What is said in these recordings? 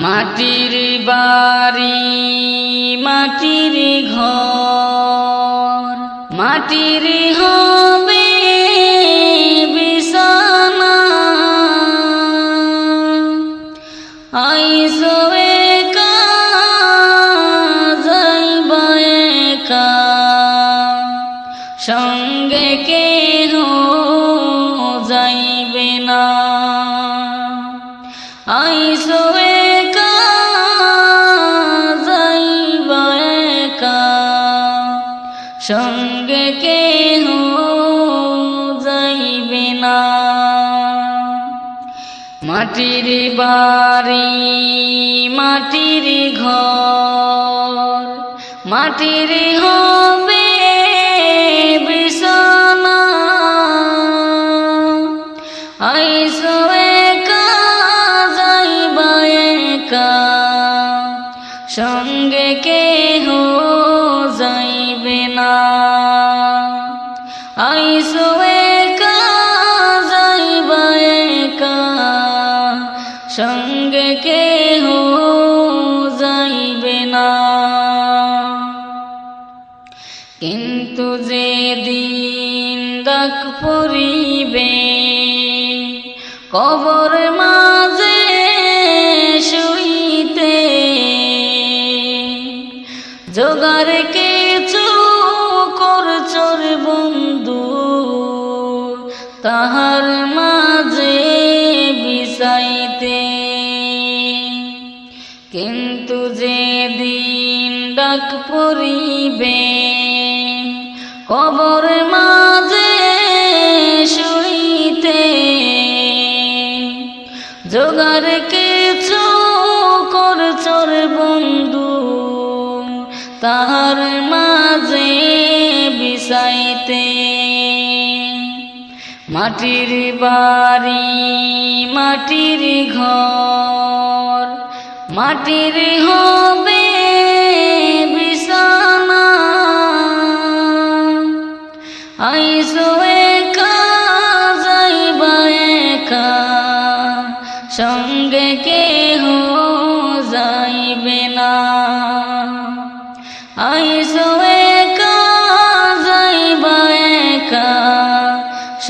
মাটির বাড়ি মাটির ঘর, মাটির হবে বিছানা। আইসো একা যাইবা একা, সঙ্গে কেহ যাইবে না। আইসো একা যাইবা একা, সঙ্গে কেহ যাইবে না। মাটির বাড়ি মাটির ঘর, মাটির হবে বিছানা। আইসো একা যাইবা একা, সঙ্গে কেহ যাইবে না। আইসো একা যাইবা একা, সঙ্গে কেহ যাইবে না। কিন্তু যেদিন ডাক পড়িবে কবর মাঝে শুইতে, জোগাড় কিছু করছর বন্ধু তাহার মাঝে বিছাইতে। কিন্তু যেদিন ডাক পড়িবে কবর মাঝে শুইতে, জোগাড় কিছু করছর বন্ধু তাহার মাঝে বিছাইতে। মাটির বাড়ি মাটির ঘর, মাটির হবে বিছানা। আইসো একা যাইবা একা, সঙ্গে কেহ যাইবে না। আইসো একা যাইবা একা,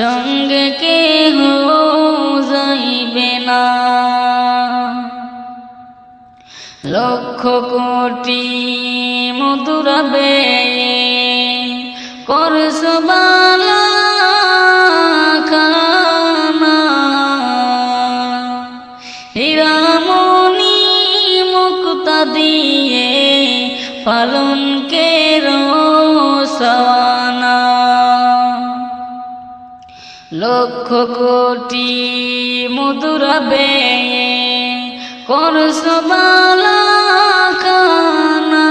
সঙ্গে কেহ যাইবে না। লক্ষ কোটি মধুরাবে করছ বালা খানা, হীরামণি মুক্তা দিয়ে পালনকের সওয়ানা। লক্ষ কোটি মধুরাবে করছ বালা খানা,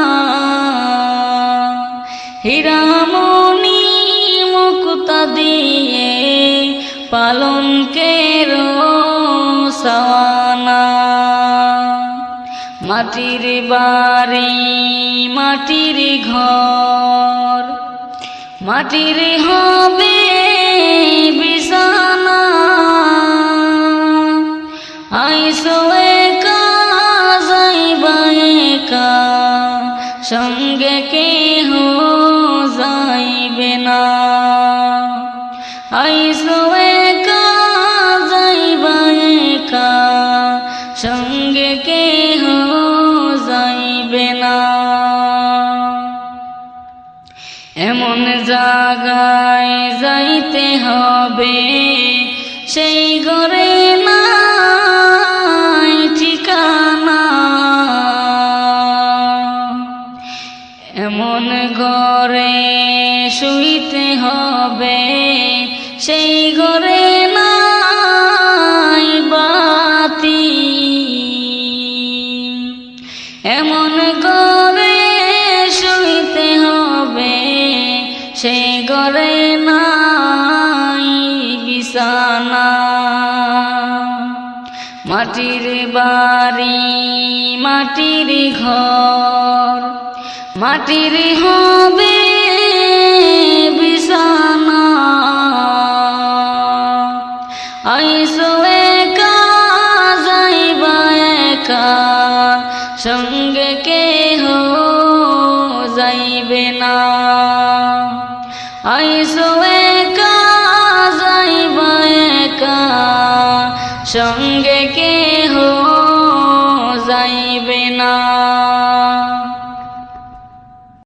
হীরামণি মুক্তা দিয়ে পালনকের সওয়ানা। মাটির বাড়ি মাটির ঘর, মাটির হবে বিছানা। আইসো একা যাইবা একা, সঙ্গে কেহ যাইবে না। আইসো একা যাইবা একা, সঙ্গে কেহ যাইবে না। এমন জায়গায় যাইতে হবে সেই ঘরে নাই ঠিকানা। এমন ঘরে শুইতে হবে সেই ঘরে নাই বাতি। এমন ঘরে শুইতে হবে সেই ঘরে নাই বিছানা। মাটির বাড়ি মাটির ঘর, মাটির হবে বিছানা। আইসো একা যাইবা একা, সঙ্গে কেহ যাইবে না। আইসো একা যাইবা একা, সঙ্গে কেহ যাইবে না।